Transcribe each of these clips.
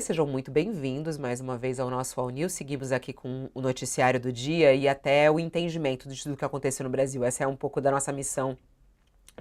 Sejam muito bem-vindos mais uma vez ao nosso All News. Seguimos aqui com o noticiário do dia e até o entendimento de tudo que aconteceu no Brasil. Essa é um pouco da nossa missão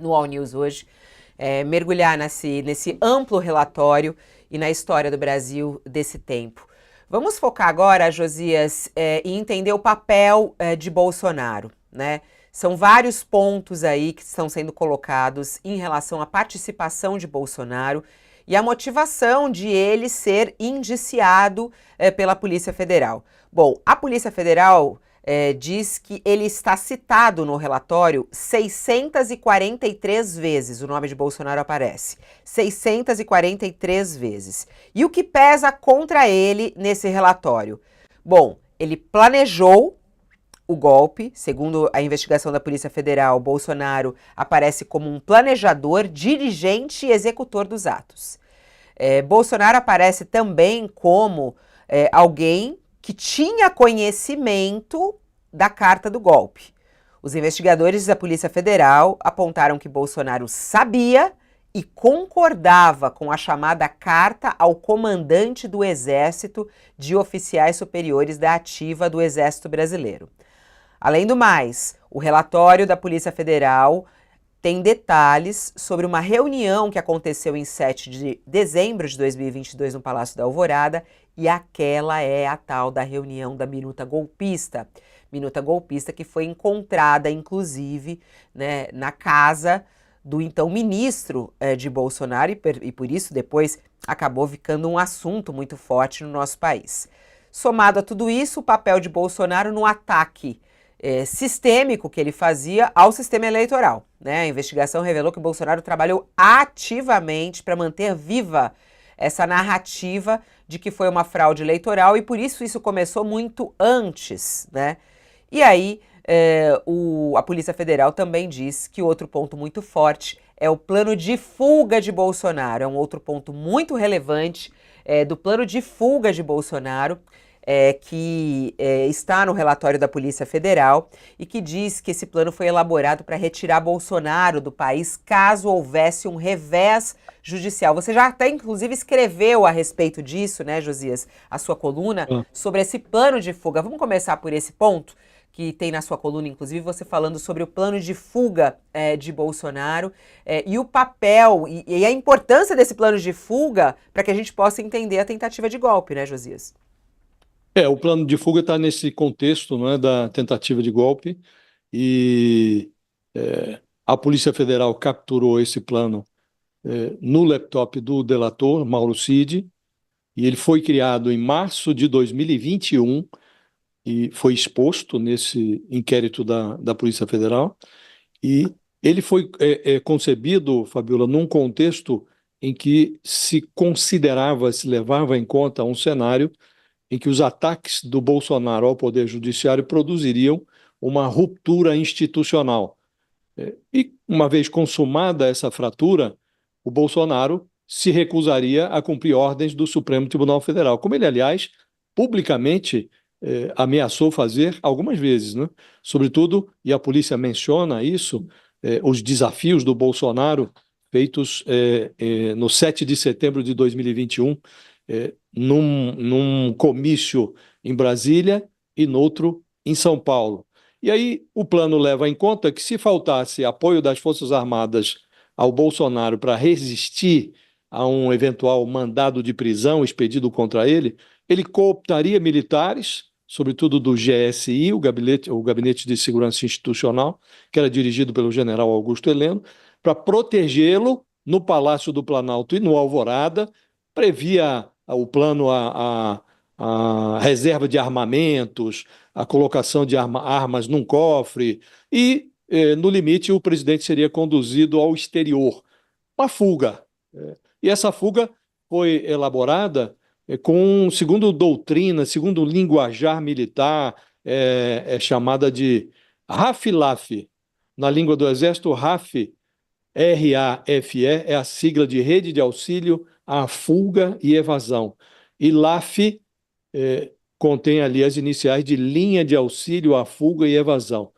no All News hoje, mergulhar nesse amplo relatório e na história do Brasil desse tempo. Vamos focar agora, Josias, em entender o papel de Bolsonaro, né? São vários pontos aí que estão sendo colocados em relação à participação de Bolsonaro e a motivação de ele ser indiciado pela Polícia Federal. Bom, a Polícia Federal diz que ele está citado no relatório 643 vezes, o nome de Bolsonaro aparece. 643 vezes. E o que pesa contra ele nesse relatório? Bom, ele planejou o golpe, segundo a investigação da Polícia Federal, Bolsonaro aparece como um planejador, dirigente e executor dos atos. Bolsonaro aparece também como alguém que tinha conhecimento da carta do golpe. Os investigadores da Polícia Federal apontaram que Bolsonaro sabia e concordava com a chamada carta ao comandante do Exército de oficiais superiores da ativa do Exército Brasileiro. Além do mais, o relatório da Polícia Federal tem detalhes sobre uma reunião que aconteceu em 7 de dezembro de 2022 no Palácio da Alvorada, e aquela é a tal da reunião da minuta golpista. Minuta golpista que foi encontrada, inclusive, né, na casa do então ministro de Bolsonaro e por isso depois acabou ficando um assunto muito forte no nosso país. Somado a tudo isso, o papel de Bolsonaro no ataque sistêmico que ele fazia ao sistema eleitoral, né? A investigação revelou que o Bolsonaro trabalhou ativamente para manter viva essa narrativa de que foi uma fraude eleitoral e por isso começou muito antes, né? E aí a Polícia Federal também diz que outro ponto muito forte é o plano de fuga de Bolsonaro. É um outro ponto muito relevante do plano de fuga de Bolsonaro, que está no relatório da Polícia Federal e que diz que esse plano foi elaborado para retirar Bolsonaro do país caso houvesse um revés judicial. Você já até, inclusive, escreveu a respeito disso, né, Josias, a sua coluna, sobre esse plano de fuga. Vamos começar por esse ponto que tem na sua coluna, inclusive, você falando sobre o plano de fuga de Bolsonaro e o papel e a importância desse plano de fuga para que a gente possa entender a tentativa de golpe, né, Josias? O plano de fuga está nesse contexto, não é, da tentativa de golpe e a Polícia Federal capturou esse plano no laptop do delator, Mauro Cid, e ele foi criado em março de 2021 e foi exposto nesse inquérito da Polícia Federal. E ele foi concebido, Fabiola, num contexto em que se considerava, se levava em conta um cenário em que os ataques do Bolsonaro ao Poder Judiciário produziriam uma ruptura institucional. E, uma vez consumada essa fratura, o Bolsonaro se recusaria a cumprir ordens do Supremo Tribunal Federal, como ele, aliás, publicamente ameaçou fazer algumas vezes, né? Sobretudo, e a polícia menciona isso, os desafios do Bolsonaro feitos no 7 de setembro de 2021, num comício em Brasília e noutro em São Paulo. E aí o plano leva em conta que, se faltasse apoio das Forças Armadas ao Bolsonaro para resistir a um eventual mandado de prisão expedido contra ele, ele cooptaria militares, sobretudo do GSI, o Gabinete de Segurança Institucional, que era dirigido pelo general Augusto Heleno, para protegê-lo no Palácio do Planalto e no Alvorada. Previa o plano a reserva de armamentos, a colocação de armas num cofre e, no limite, o presidente seria conduzido ao exterior. Uma fuga. E essa fuga foi elaborada segundo doutrina, segundo linguajar militar, chamada de RAF-LAF. Na língua do Exército, RAF, RAFE, é a sigla de Rede de Auxílio à Fuga e Evasão. E LAF contém ali as iniciais de Linha de Auxílio à Fuga e Evasão.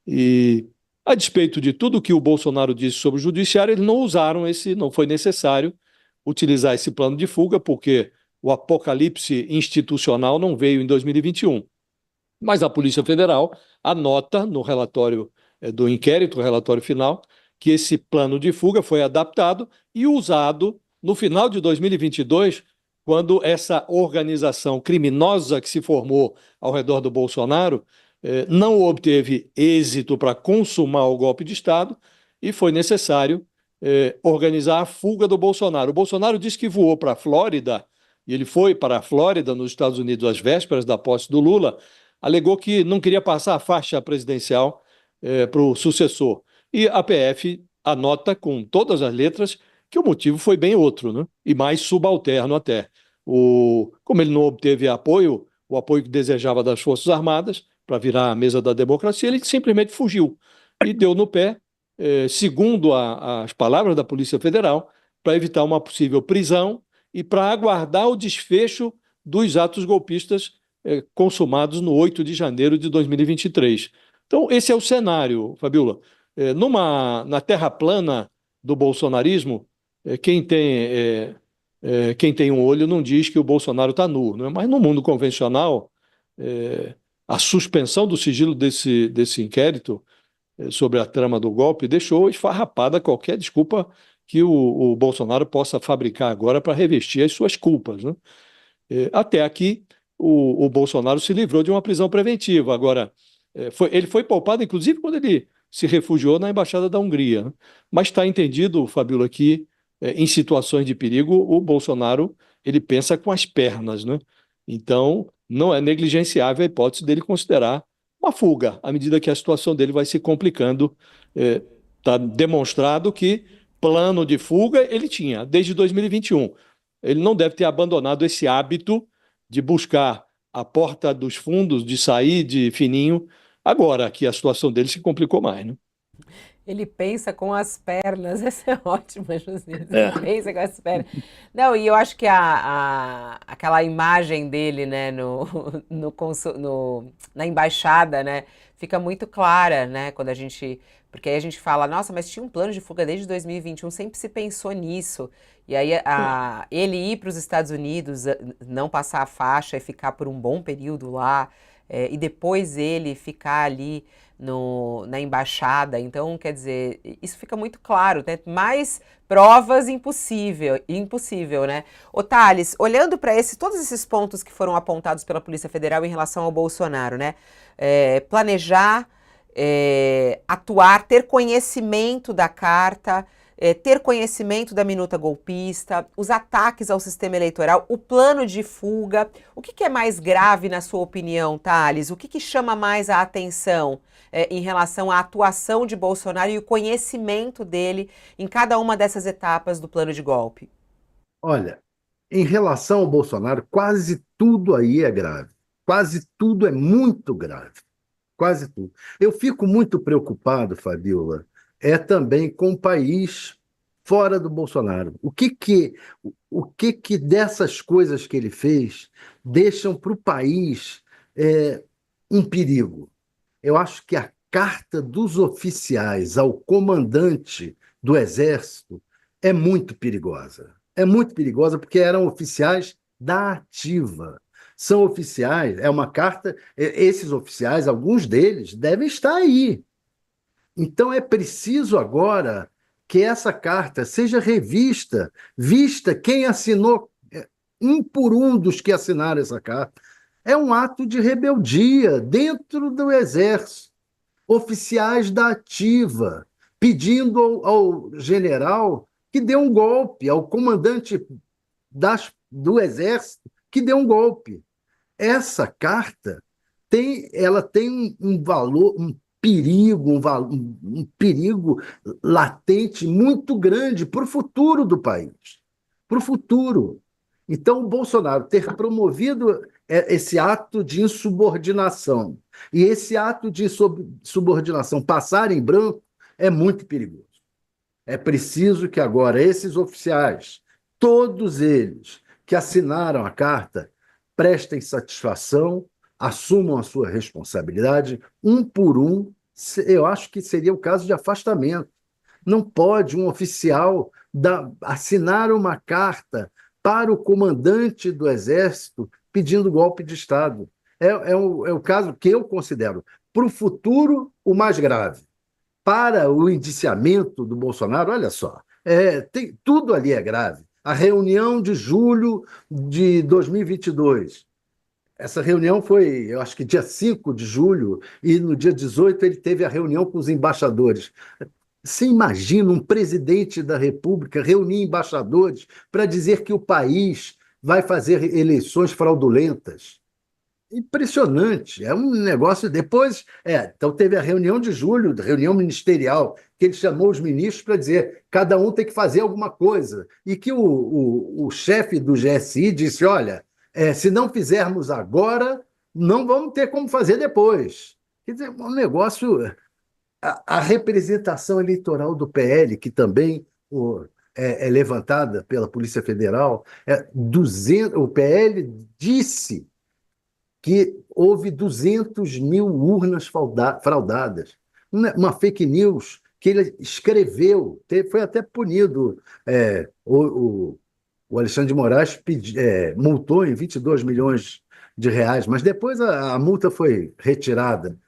E, a despeito de tudo que o Bolsonaro disse sobre o judiciário, eles não foi necessário utilizar esse plano de fuga, porque o apocalipse institucional não veio em 2021. Mas a Polícia Federal anota no relatório do inquérito, o relatório final, que esse plano de fuga foi adaptado e usado no final de 2022, quando essa organização criminosa que se formou ao redor do Bolsonaro não obteve êxito para consumar o golpe de Estado e foi necessário organizar a fuga do Bolsonaro. O Bolsonaro disse que voou para a Flórida, e ele foi para a Flórida, nos Estados Unidos, às vésperas da posse do Lula, alegou que não queria passar a faixa presidencial para o sucessor. E a PF anota com todas as letras que o motivo foi bem outro, né? E mais subalterno até. Como ele não obteve apoio, o apoio que desejava das Forças Armadas para virar a mesa da democracia, ele simplesmente fugiu e deu no pé, segundo as palavras da Polícia Federal, para evitar uma possível prisão e para aguardar o desfecho dos atos golpistas consumados no 8 de janeiro de 2023. Então, esse é o cenário, Fabiola. Na terra plana do bolsonarismo, quem tem um olho não diz que o Bolsonaro está nu, não é? Mas no mundo convencional, a suspensão do sigilo desse inquérito sobre a trama do golpe deixou esfarrapada qualquer desculpa que o Bolsonaro possa fabricar agora para revestir as suas culpas, né? Até aqui, o Bolsonaro se livrou de uma prisão preventiva. Agora, ele foi poupado, inclusive, quando ele se refugiou na Embaixada da Hungria, né? Mas está entendido, Fabiola, que em situações de perigo, o Bolsonaro ele pensa com as pernas, né? Então, não é negligenciável a hipótese dele considerar uma fuga, à medida que a situação dele vai se complicando. Está demonstrado que plano de fuga ele tinha desde 2021. Ele não deve ter abandonado esse hábito de buscar a porta dos fundos, de sair de fininho, agora que a situação dele se complicou mais, né? Ele pensa com as pernas, essa é ótima, José. Ele É. pensa com as pernas. Não, e eu acho que aquela imagem dele, né, na embaixada, né, fica muito clara, né, quando a gente. Porque aí a gente fala, nossa, mas tinha um plano de fuga desde 2021, sempre se pensou nisso. E aí ele ir para os Estados Unidos, não passar a faixa e ficar por um bom período lá, e depois ele ficar ali na embaixada. Então, quer dizer, isso fica muito claro, né? Mais provas impossível, né? Ô Thales, olhando para todos esses pontos que foram apontados pela Polícia Federal em relação ao Bolsonaro, né? Planejar, atuar, ter conhecimento da carta, ter conhecimento da minuta golpista, os ataques ao sistema eleitoral, o plano de fuga. O que é mais grave, na sua opinião, Thales? O que chama mais a atenção em relação à atuação de Bolsonaro e o conhecimento dele em cada uma dessas etapas do plano de golpe? Olha, em relação ao Bolsonaro, quase tudo aí é grave. Quase tudo é muito grave. Quase tudo. Eu fico muito preocupado, Fabiola, também com o país fora do Bolsonaro. O que dessas coisas que ele fez deixam para o país um perigo? Eu acho que a carta dos oficiais ao comandante do Exército é muito perigosa. É muito perigosa porque eram oficiais da ativa. São oficiais, é uma carta, esses oficiais, alguns deles, devem estar aí. Então é preciso agora que essa carta seja revista, vista quem assinou, um por um dos que assinaram essa carta. É um ato de rebeldia dentro do Exército. Oficiais da ativa pedindo ao general que dê um golpe, ao comandante do Exército que dê um golpe. Essa carta ela tem um valor, um perigo, um perigo latente muito grande para o futuro do país, para o futuro. Então, o Bolsonaro ter promovido esse ato de insubordinação e esse ato de subordinação passar em branco é muito perigoso. É preciso que agora esses oficiais, todos eles que assinaram a carta, prestem satisfação, assumam a sua responsabilidade, um por um. Eu acho que seria o caso de afastamento. Não pode um oficial assinar uma carta para o comandante do Exército pedindo golpe de Estado. É o caso que eu considero, para o futuro, o mais grave. Para o indiciamento do Bolsonaro, olha só, tudo ali é grave. A reunião de julho de 2022. Essa reunião foi, eu acho que dia 5 de julho, e no dia 18 ele teve a reunião com os embaixadores. Você imagina um presidente da República reunir embaixadores para dizer que o país vai fazer eleições fraudulentas? Impressionante, é um negócio. Depois, então teve a reunião de julho, reunião ministerial, que ele chamou os ministros para dizer cada um tem que fazer alguma coisa. E que o chefe do GSI disse: olha, se não fizermos agora, não vamos ter como fazer depois. Quer dizer, um negócio. A representação eleitoral do PL, que também é levantada pela Polícia Federal, 200, o PL disse que houve 200 mil urnas fraudadas. Uma fake news que ele escreveu, foi até punido. O Alexandre de Moraes multou em 22 milhões de reais, mas depois a multa foi retirada.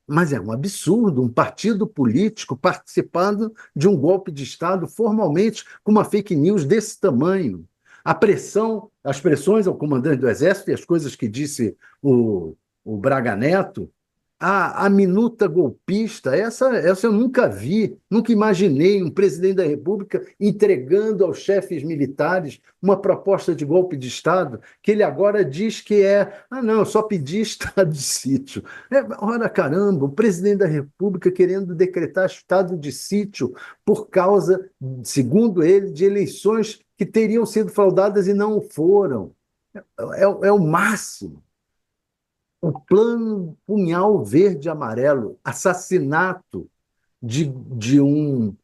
Mas é um absurdo um partido político participando de um golpe de Estado formalmente com uma fake news desse tamanho. As pressões ao comandante do Exército e as coisas que disse o Braga Neto, a minuta golpista, essa eu nunca vi, nunca imaginei um presidente da República entregando aos chefes militares uma proposta de golpe de Estado, que ele agora diz que não, eu só pedi estado de sítio. Ora, caramba, o presidente da República querendo decretar estado de sítio por causa, segundo ele, de eleições que teriam sido fraudadas e não foram. É o máximo. O plano Punhal Verde e Amarelo, assassinato de um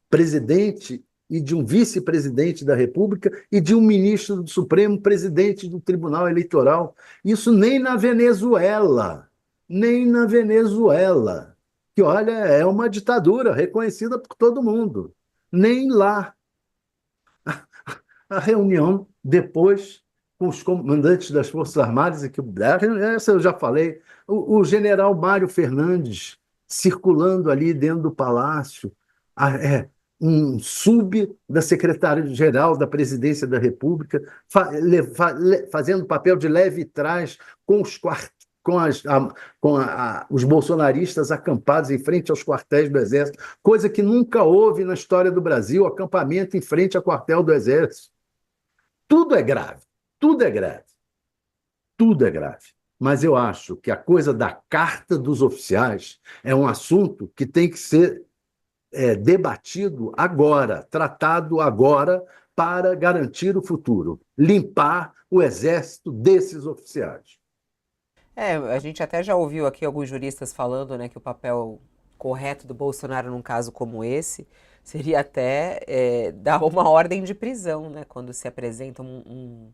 presidente e de um vice-presidente da República e de um ministro do Supremo, presidente do Tribunal Eleitoral. Isso nem na Venezuela, que, olha, é uma ditadura reconhecida por todo mundo. Nem lá. A reunião depois com os comandantes das Forças Armadas, essa eu já falei, o general Mário Fernandes circulando ali dentro do Palácio, um sub da secretária-geral da Presidência da República, fazendo papel de leve trás com os bolsonaristas acampados em frente aos quartéis do Exército, coisa que nunca houve na história do Brasil, acampamento em frente ao quartel do Exército. Tudo é grave, tudo é grave, tudo é grave. Mas eu acho que a coisa da carta dos oficiais é um assunto que tem que ser debatido agora, tratado agora, para garantir o futuro, limpar o Exército desses oficiais. A gente até já ouviu aqui alguns juristas falando, né, que o papel correto do Bolsonaro num caso como esse seria até dar uma ordem de prisão, né, quando se apresenta um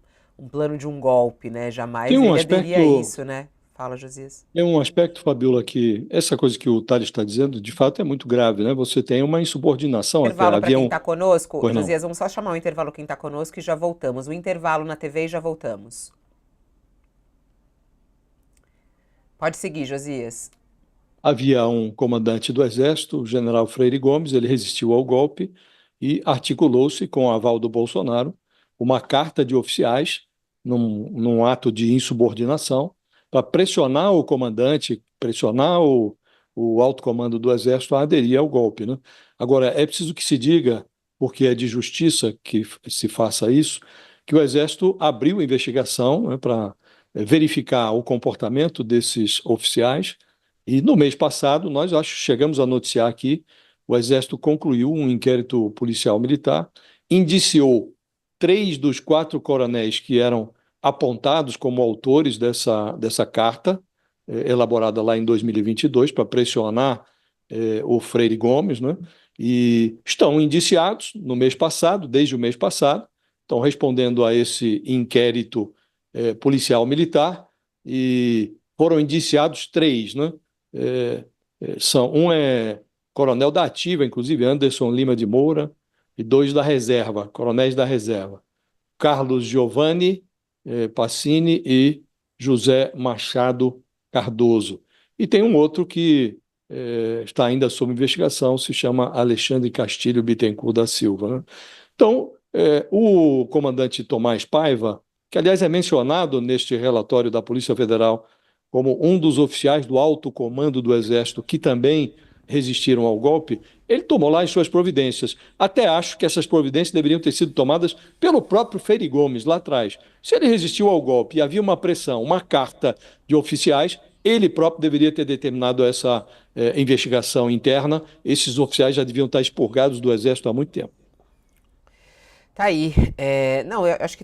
plano de um golpe, né, jamais Tem um ele aderiria a aspecto, isso, né? Fala, Josias. tem um aspecto, Fabiola, que essa coisa que o Thales está dizendo, de fato, é muito grave, né? Você tem uma insubordinação até. Intervalo para quem está conosco. Pois não. Josias, vamos só chamar o intervalo quem está conosco e já voltamos. O intervalo na TV e já voltamos. Pode seguir, Josias. Havia um comandante do Exército, o general Freire Gomes, ele resistiu ao golpe e articulou-se, com o aval do Bolsonaro, uma carta de oficiais, num ato de insubordinação, para pressionar o comandante, pressionar o alto comando do Exército a aderir ao golpe, né? Agora, é preciso que se diga, porque é de justiça que se faça isso, que o Exército abriu investigação, né, para verificar o comportamento desses oficiais. E no mês passado, nós chegamos a noticiar aqui, o Exército concluiu um inquérito policial militar, indiciou 3 dos 4 coronéis que eram apontados como autores dessa carta, elaborada lá em 2022, para pressionar o Freire Gomes, né? E estão indiciados no mês passado, desde o mês passado, estão respondendo a esse inquérito policial militar, e foram indiciados 3, né? Um é coronel da ativa, inclusive, Anderson Lima de Moura, e 2 da reserva, coronéis da reserva. Carlos Giovanni Passini e José Machado Cardoso. E tem um outro que está ainda sob investigação, se chama Alexandre Castilho Bittencourt da Silva, né? Então, o comandante Tomás Paiva, que aliás é mencionado neste relatório da Polícia Federal como um dos oficiais do alto comando do Exército que também resistiram ao golpe, ele tomou lá as suas providências. Até acho que essas providências deveriam ter sido tomadas pelo próprio Freire Gomes lá atrás. Se ele resistiu ao golpe e havia uma pressão, uma carta de oficiais, ele próprio deveria ter determinado essa investigação interna. Esses oficiais já deviam estar expurgados do Exército há muito tempo. Tá aí. Não, eu acho que